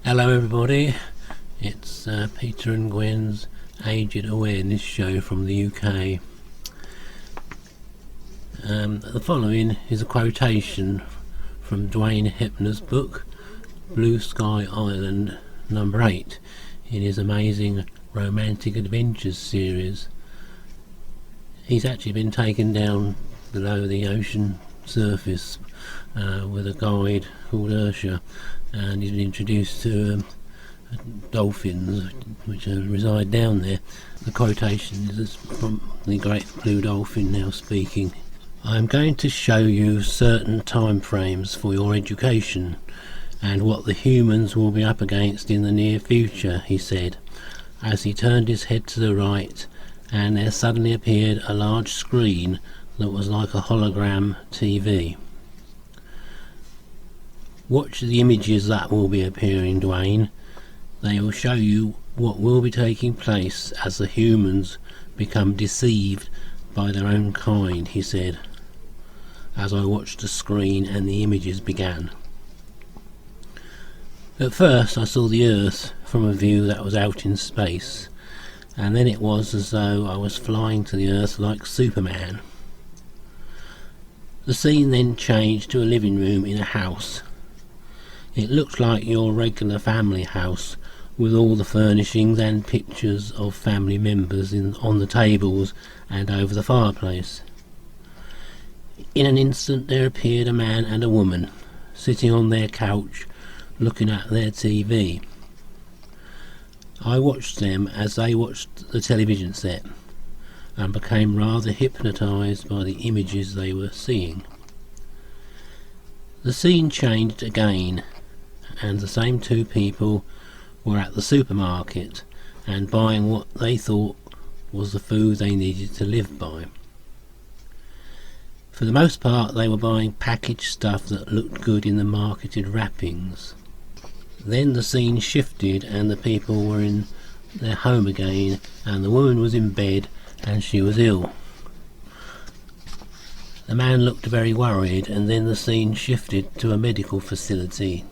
Hello everybody, it's Peter and Gwen's Aged Awareness Show from the UK. The following is a quotation from Duane Hepner's book Blue Sky Island number 8 in his amazing romantic adventures series. He's actually been taken down below the ocean surface with a guide called Ursula, and he's been introduced to dolphins which reside down there. The quotation is from the great blue dolphin now speaking. "I am going to show you certain time frames for your education and what the humans will be up against in the near future," he said, as he turned his head to the right, and there suddenly appeared a large screen that was like a hologram TV. "Watch the images that will be appearing, Duane. They will show you what will be taking place as the humans become deceived by their own kind," he said, as I watched the screen and the images began. At first I saw the Earth from a view that was out in space, and then it was as though I was flying to the Earth like Superman. The scene then changed to a living room in a house. It looked like your regular family house, with all the furnishings and pictures of family members on the tables and over the fireplace. In an instant there appeared a man and a woman, sitting on their couch, looking at their TV. I watched them as they watched the television set, and became rather hypnotized by the images they were seeing. The scene changed again, and the same two people were at the supermarket and buying what they thought was the food they needed to live by. For the most part they were buying packaged stuff that looked good in the marketed wrappings. Then the scene shifted and the people were in their home again, and the woman was in bed and she was ill. The man looked very worried, and then the scene shifted to a medical facility.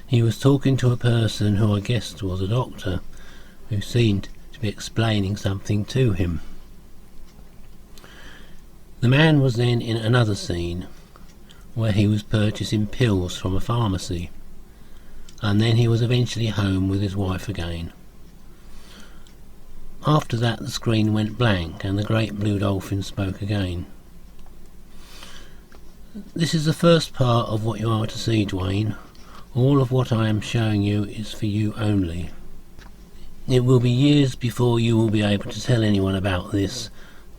He was talking to a person who I guessed was a doctor, who seemed to be explaining something to him. The man was then in another scene, where he was purchasing pills from a pharmacy, and then he was eventually home with his wife again. After that the screen went blank, and the great blue dolphin spoke again. "This is the first part of what you are to see, Duane. All of what I am showing you is for you only. It will be years before you will be able to tell anyone about this,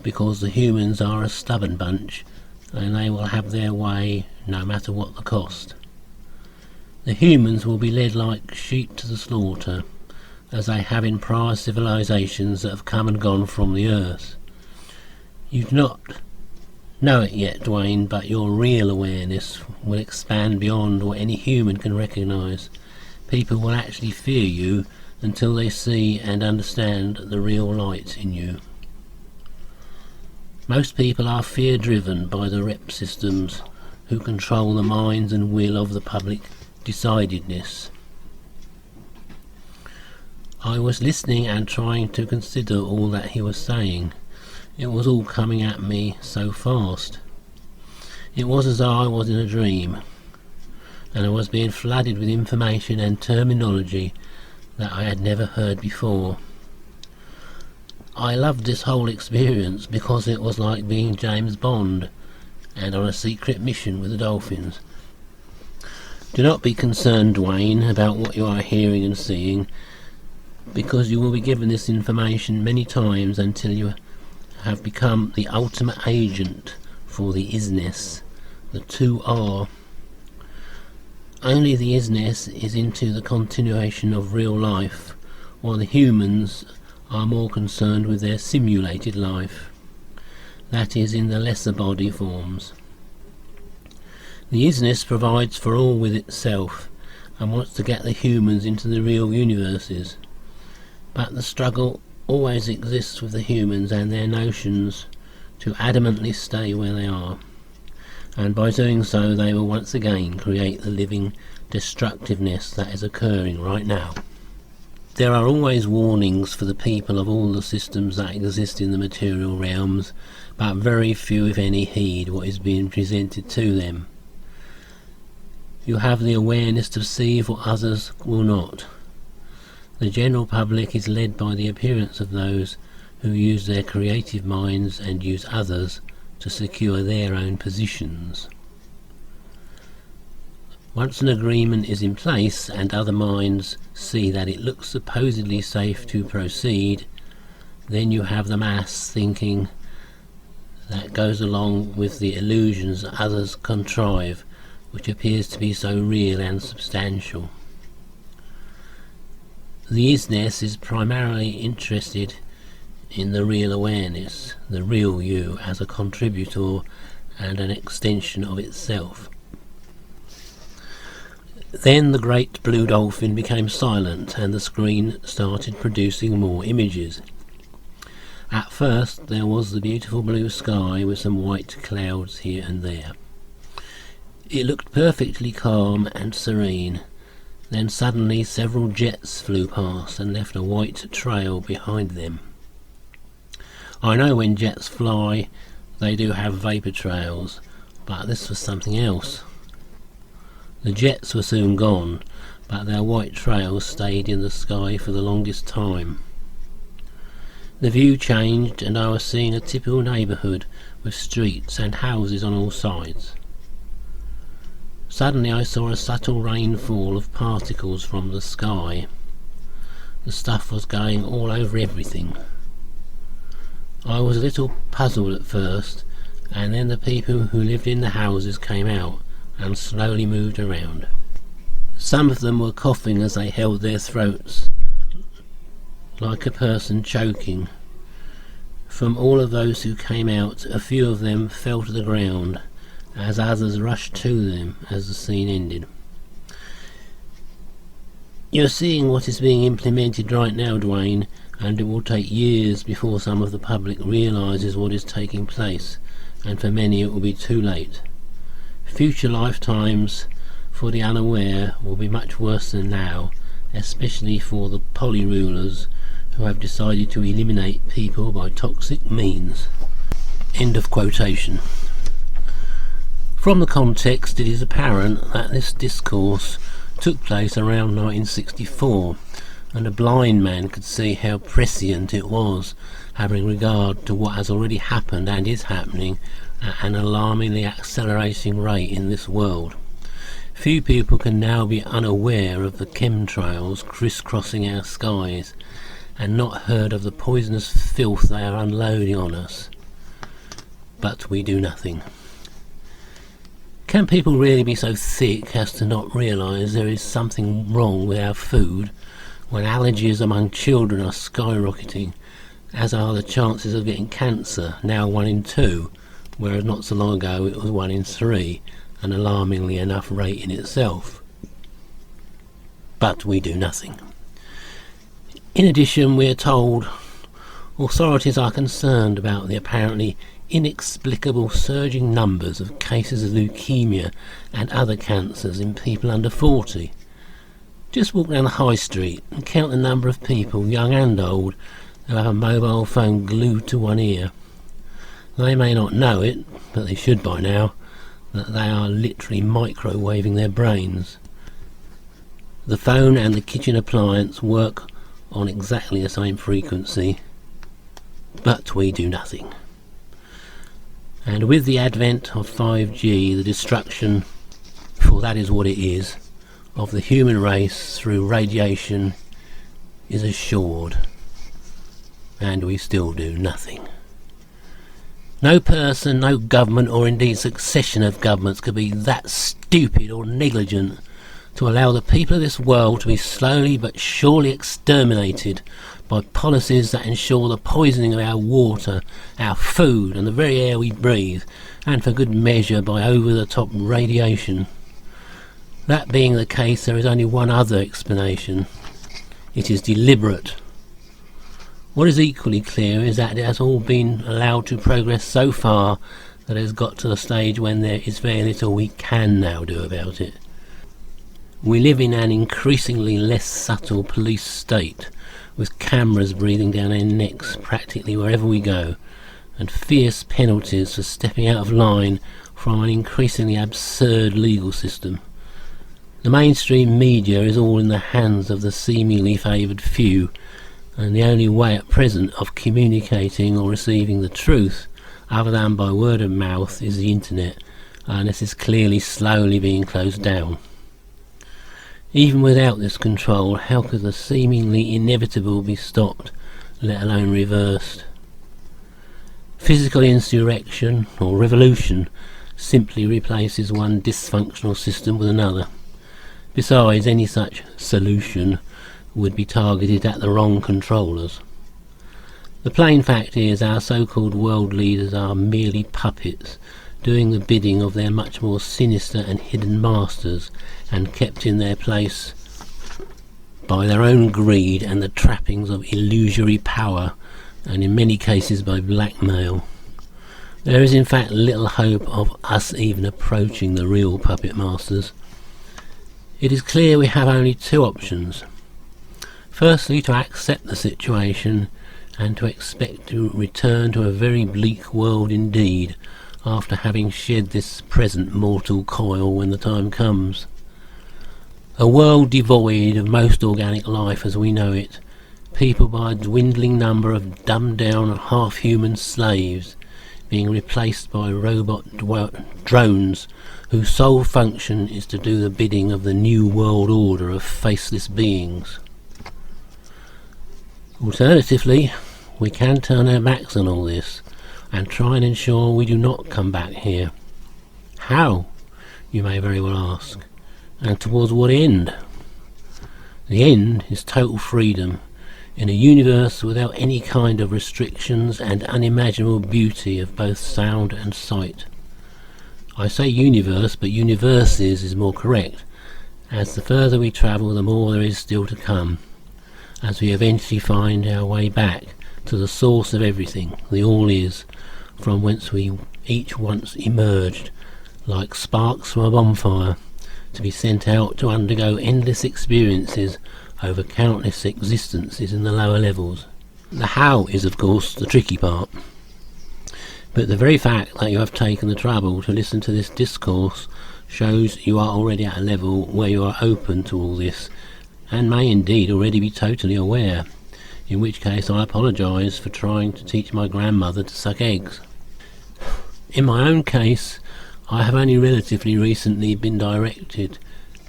because the humans are a stubborn bunch, and they will have their way no matter what the cost. The humans will be led like sheep to the slaughter, as they have in prior civilizations that have come and gone from the Earth. You do not know it yet, Duane, but your real awareness will expand beyond what any human can recognize. People will actually fear you until they see and understand the real light in you. Most people are fear-driven by the rep systems who control the minds and will of the public decidedness." I was listening and trying to consider all that he was saying. It was all coming at me so fast. It was as though I was in a dream, and I was being flooded with information and terminology that I had never heard before. I loved this whole experience because it was like being James Bond and on a secret mission with the dolphins. Do not be concerned, Duane, about what you are hearing and seeing, because you will be given this information many times until you have become the ultimate agent for the ISSS, the 2R. Only the ISSS is into the continuation of real life, while the humans are more concerned with their simulated life, that is, in the lesser body forms. The ISSS provides for all with itself and wants to get the humans into the real universes, but the struggle always exists with the humans and their notions to adamantly stay where they are. and by doing so they will once again create the living destructiveness that is occurring right now. There are always warnings for the people of all the systems that exist in the material realms, but very few, if any, heed what is being presented to them. You have the awareness to see what others will not. The general public is led by the appearance of those who use their creative minds and use others to secure their own positions. Once an agreement is in place and other minds see that it looks supposedly safe to proceed, then you have the mass thinking that goes along with the illusions others contrive, which appears to be so real and substantial. The ISSS is primarily interested in the real awareness, the real you as a contributor and an extension of itself. Then the great blue dolphin became silent and the screen started producing more images. At first there was the beautiful blue sky with some white clouds here and there. It looked perfectly calm and serene. Then suddenly several jets flew past and left a white trail behind them. I know when jets fly they do have vapour trails, but this was something else. The jets were soon gone, but their white trails stayed in the sky for the longest time. The view changed and I was seeing a typical neighbourhood with streets and houses on all sides. Suddenly I saw a subtle rainfall of particles from the sky. The stuff was going all over everything. I was a little puzzled at first, and then the people who lived in the houses came out and slowly moved around. Some of them were coughing as they held their throats, like a person choking. From all of those who came out, a few of them fell to the ground, as others rushed to them as the scene ended. You're seeing what is being implemented right now, Duane, and it will take years before some of the public realises what is taking place, and for many it will be too late. Future lifetimes for the unaware will be much worse than now, especially for the poly-rulers who have decided to eliminate people by toxic means. End of quotation. From the context it is apparent that this discourse took place around 1964, and a blind man could see how prescient it was, having regard to what has already happened and is happening at an alarmingly accelerating rate in this world. Few people can now be unaware of the chemtrails crisscrossing our skies and not heard of the poisonous filth they are unloading on us. But we do nothing. Can people really be so thick as to not realise there is something wrong with our food when allergies among children are skyrocketing, as are the chances of getting cancer, now 1 in 2, whereas not so long ago it was 1 in 3, an alarmingly enough rate in itself? But we do nothing. In addition, we are told authorities are concerned about the apparently inexplicable surging numbers of cases of leukemia and other cancers in people under 40. Just walk down the high street and count the number of people, young and old, who have a mobile phone glued to one ear. They may not know it, but they should by now, that they are literally microwaving their brains. The phone and the kitchen appliance work on exactly the same frequency, but we do nothing. And with the advent of 5G, the destruction, for that is what it is, of the human race through radiation is assured, and we still do nothing. No person, no government, or indeed succession of governments could be that stupid or negligent to allow the people of this world to be slowly but surely exterminated by policies that ensure the poisoning of our water, our food and the very air we breathe, and for good measure by over-the-top radiation. That being the case, there is only one other explanation. It is deliberate. What is equally clear is that it has all been allowed to progress so far that has got to the stage when there is very little we can now do about it. We live in an increasingly less subtle police state, with cameras breathing down our necks practically wherever we go, and fierce penalties for stepping out of line from an increasingly absurd legal system. The mainstream media is all in the hands of the seemingly favoured few, and the only way at present of communicating or receiving the truth, other than by word of mouth, is the internet, and this is clearly slowly being closed down. Even without this control, how could the seemingly inevitable be stopped, let alone reversed? Physical insurrection, or revolution, simply replaces one dysfunctional system with another. Besides, any such solution would be targeted at the wrong controllers. The plain fact is, our so-called world leaders are merely puppets, doing the bidding of their much more sinister and hidden masters, and kept in their place by their own greed and the trappings of illusory power, and in many cases by blackmail. There is in fact little hope of us even approaching the real puppet masters. It is clear we have only two options. Firstly, to accept the situation and to expect to return to a very bleak world indeed, after having shed this present mortal coil when the time comes. A world devoid of most organic life as we know it, peopled by a dwindling number of dumbed-down half-human slaves, being replaced by robot drones whose sole function is to do the bidding of the new world order of faceless beings. Alternatively, we can turn our backs on all this and try and ensure we do not come back here. How, you may very well ask, and towards what end? The end is total freedom, in a universe without any kind of restrictions and unimaginable beauty of both sound and sight. I say universe, but universes is more correct, as the further we travel the more there is still to come, as we eventually find our way back to the source of everything, the all is, from whence we each once emerged, like sparks from a bonfire, to be sent out to undergo endless experiences over countless existences in the lower levels. The how is, of course, the tricky part. But the very fact that you have taken the trouble to listen to this discourse shows you are already at a level where you are open to all this, and may indeed already be totally aware, in which case I apologise for trying to teach my grandmother to suck eggs. In my own case, I have only relatively recently been directed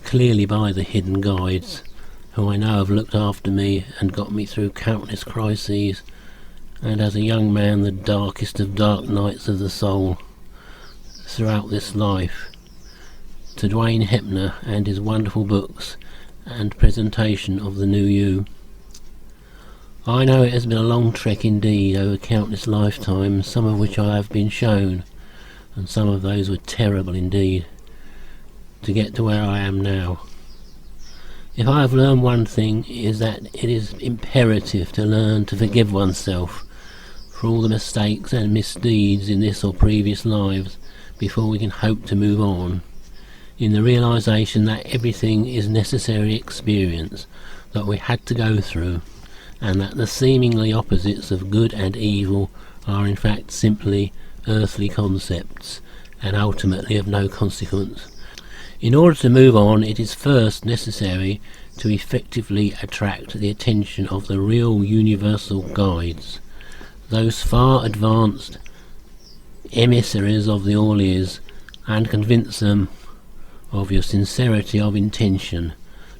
clearly by the hidden guides, who I know have looked after me and got me through countless crises, and as a young man the darkest of dark nights of the soul, throughout this life, to Duane Hepner and his wonderful books and presentation of the new you. I know it has been a long trek indeed over countless lifetimes, some of which I have been shown, and some of those were terrible indeed, to get to where I am now. If I have learned one thing, it is that it is imperative to learn to forgive oneself for all the mistakes and misdeeds in this or previous lives before we can hope to move on, in the realization that everything is necessary experience that we had to go through, and that the seemingly opposites of good and evil are in fact simply earthly concepts, and ultimately of no consequence. In order to move on, it is first necessary to effectively attract the attention of the real universal guides, those far advanced emissaries of the all is, and convince them of your sincerity of intention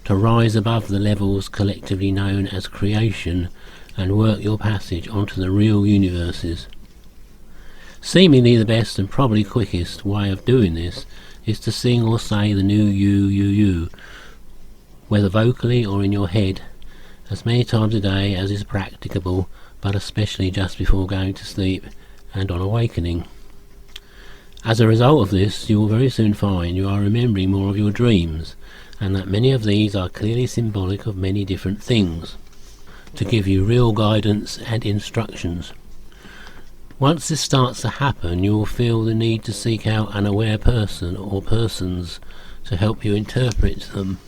to rise above the levels collectively known as creation and work your passage onto the real universes. Seemingly the best and probably quickest way of doing this is to sing or say the new you, whether vocally or in your head, as many times a day as is practicable, but especially just before going to sleep and on awakening. As a result of this, you will very soon find you are remembering more of your dreams, and that many of these are clearly symbolic of many different things, to give you real guidance and instructions. Once this starts to happen, you will feel the need to seek out an aware person or persons to help you interpret them.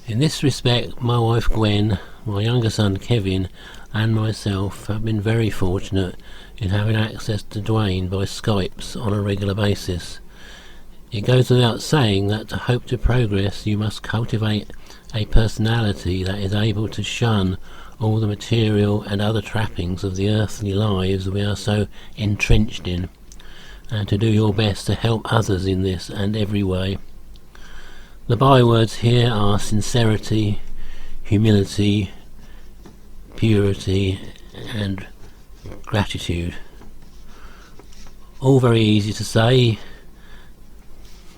In this respect, my wife Gwen, my younger son Kevin, and myself have been very fortunate in having access to Duane by Skypes on a regular basis. It goes without saying that to hope to progress you must cultivate a personality that is able to shun all the material and other trappings of the earthly lives we are so entrenched in, and to do your best to help others in this and every way. The bywords here are sincerity, humility, purity and gratitude. All very easy to say,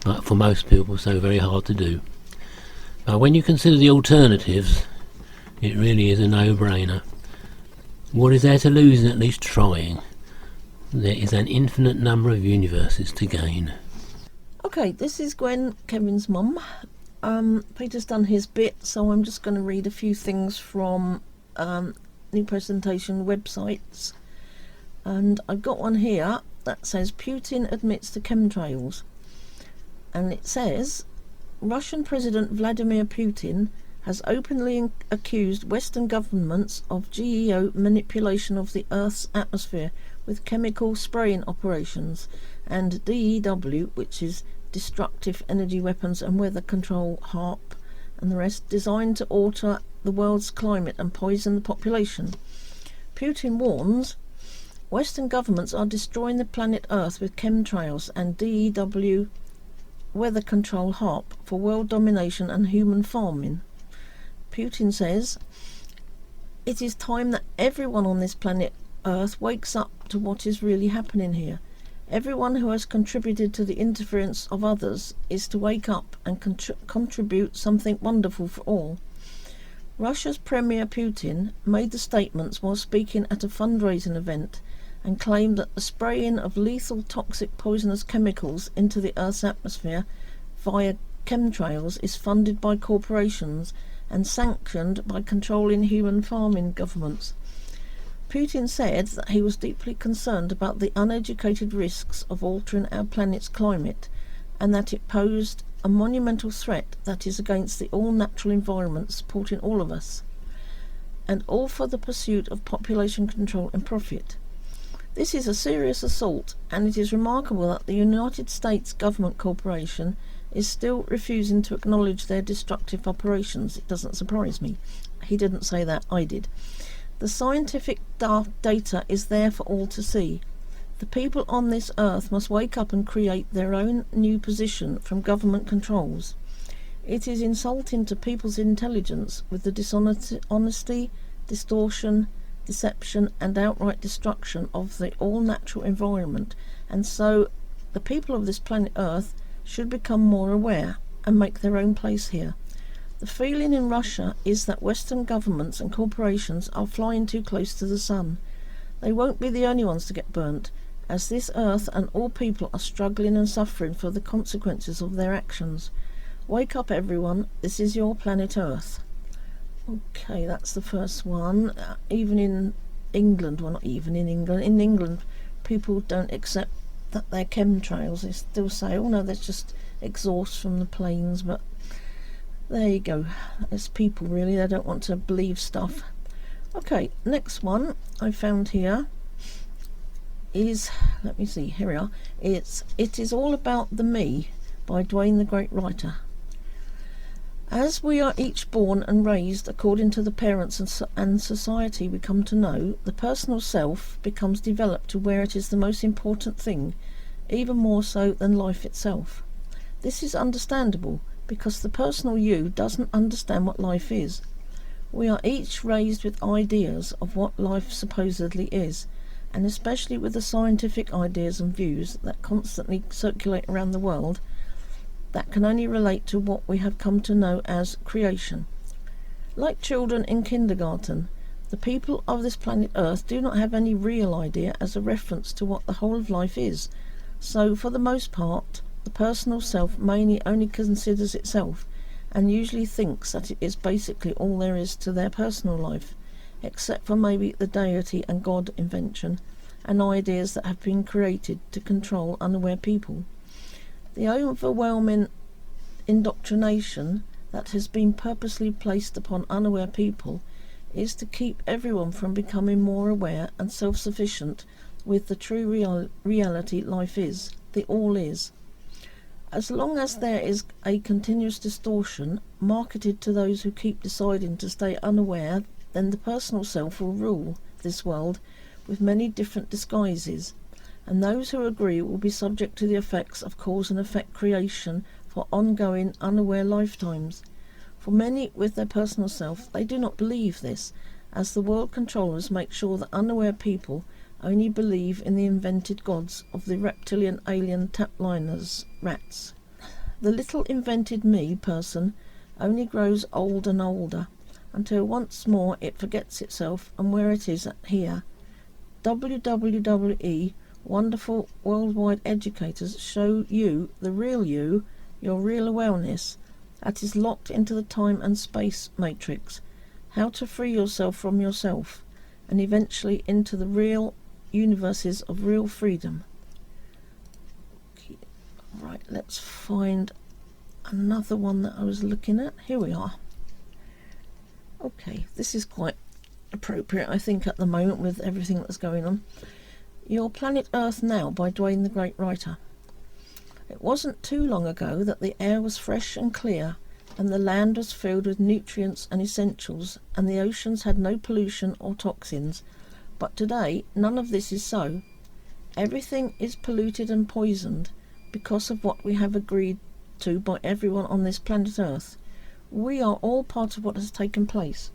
but for most people so very hard to do. But when you consider the alternatives, it really is a no-brainer. What is there to lose in at least trying? There is an infinite number of universes to gain. Okay, this is Gwen, Kevin's mum. Peter's done his bit, so I'm just going to read a few things from New Presentation websites. And I've got one here that says Putin admits to chemtrails. And it says, Russian President Vladimir Putin has openly accused Western governments of GEO manipulation of the Earth's atmosphere with chemical spraying operations and DEW, which is destructive energy weapons and weather control HARP and the rest, designed to alter the world's climate and poison the population. Putin warns Western governments are destroying the planet Earth with chemtrails and DEW weather control HARP for world domination and human farming. Putin says, it is time that everyone on this planet Earth wakes up to what is really happening here. Everyone who has contributed to the interference of others is to wake up and contribute something wonderful for all. Russia's Premier Putin made the statements while speaking at a fundraising event and claimed that the spraying of lethal, toxic, poisonous chemicals into the Earth's atmosphere via chemtrails is funded by corporations and sanctioned by controlling human farming governments. Putin said that he was deeply concerned about the uneducated risks of altering our planet's climate and that it posed a monumental threat that is against the all-natural environment supporting all of us, and all for the pursuit of population control and profit. This is a serious assault, and it is remarkable that the United States Government Corporation is still refusing to acknowledge their destructive operations. It doesn't surprise me. He didn't say that, I did. The scientific data is there for all to see. The people on this earth must wake up and create their own new position from government controls. It is insulting to people's intelligence with the dishonesty, distortion, deception and outright destruction of the all-natural environment, and so the people of this planet Earth should become more aware and make their own place here. The feeling in Russia is that Western governments and corporations are flying too close to the sun. They won't be the only ones to get burnt, as this Earth and all people are struggling and suffering for the consequences of their actions. Wake up, everyone. This is your planet Earth. Okay, that's the first one. Even in England, well, not even in England, people don't accept that they're chemtrails. They still say, oh no, that's just exhaust from the planes. But there you go. It's people, really. They don't want to believe stuff. Okay, next one I found here is, let me see, here we are. It is All About the Me by Duane the Great Writer. As we are each born and raised according to the parents and society we come to know, the personal self becomes developed to where it is the most important thing, even more so than life itself. This is understandable because the personal you doesn't understand what life is. We are each raised with ideas of what life supposedly is, and especially with the scientific ideas and views that constantly circulate around the world, that can only relate to what we have come to know as creation. Like children in kindergarten, the people of this planet Earth do not have any real idea as a reference to what the whole of life is, so for the most part the personal self mainly only considers itself and usually thinks that it is basically all there is to their personal life, except for maybe the deity and God invention, and ideas that have been created to control unaware people. The overwhelming indoctrination that has been purposely placed upon unaware people is to keep everyone from becoming more aware and self-sufficient with the true reality life is, the all is. As long as there is a continuous distortion marketed to those who keep deciding to stay unaware, then the personal self will rule this world with many different disguises, and those who agree will be subject to the effects of cause and effect creation for ongoing unaware lifetimes. For many with their personal self, they do not believe this, as the world controllers make sure that unaware people only believe in the invented gods of the reptilian alien tapliners, rats. The little invented me person only grows old and older, until once more it forgets itself and where it is here. WWE, wonderful worldwide educators, show you, the real you, your real awareness, that is locked into the time and space matrix, how to free yourself from yourself, and eventually into the real universes of real freedom. Okay. Right, let's find another one that I was looking at. Here we are. Okay, this is quite appropriate, I think, at the moment with everything that's going on. Your Planet Earth Now by Duane The Great Writer. It wasn't too long ago that the air was fresh and clear, and the land was filled with nutrients and essentials, and the oceans had no pollution or toxins. But today, none of this is so. Everything is polluted and poisoned because of what we have agreed to by everyone on this planet Earth. We are all part of what has taken place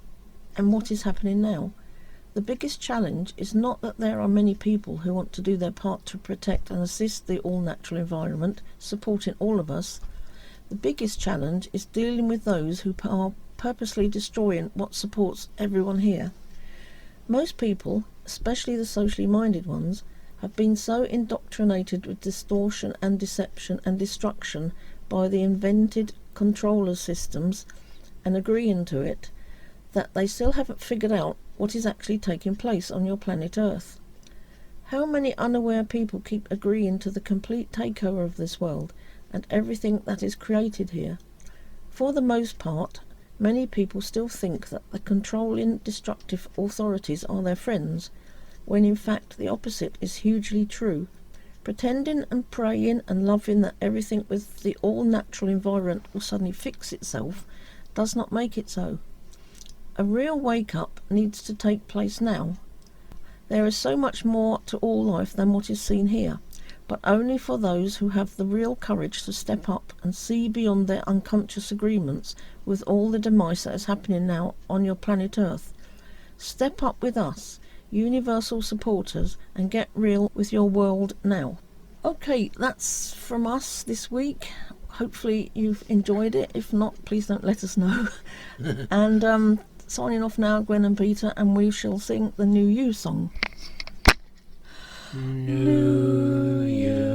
and what is happening now. The biggest challenge is not that there are many people who want to do their part to protect and assist the all-natural environment, supporting all of us. The biggest challenge is dealing with those who are purposely destroying what supports everyone here. Most people, especially the socially minded ones, have been so indoctrinated with distortion and deception and destruction by the invented controller systems and agreeing to it, that they still haven't figured out what is actually taking place on your planet Earth. How many unaware people keep agreeing to the complete takeover of this world and everything that is created here? For the most part, many people still think that the controlling, destructive authorities are their friends, when in fact the opposite is hugely true. Pretending and praying and loving that everything with the all-natural environment will suddenly fix itself does not make it so. A real wake-up needs to take place now. There is so much more to all life than what is seen here, but only for those who have the real courage to step up and see beyond their unconscious agreements with all the demise that is happening now on your planet Earth. Step up with us, universal supporters, and get real with your world now. Okay, that's from us this week. Hopefully you've enjoyed it. If not, please don't let us know. And signing off now, Gwen and Peter, and we shall sing the New You song. New you.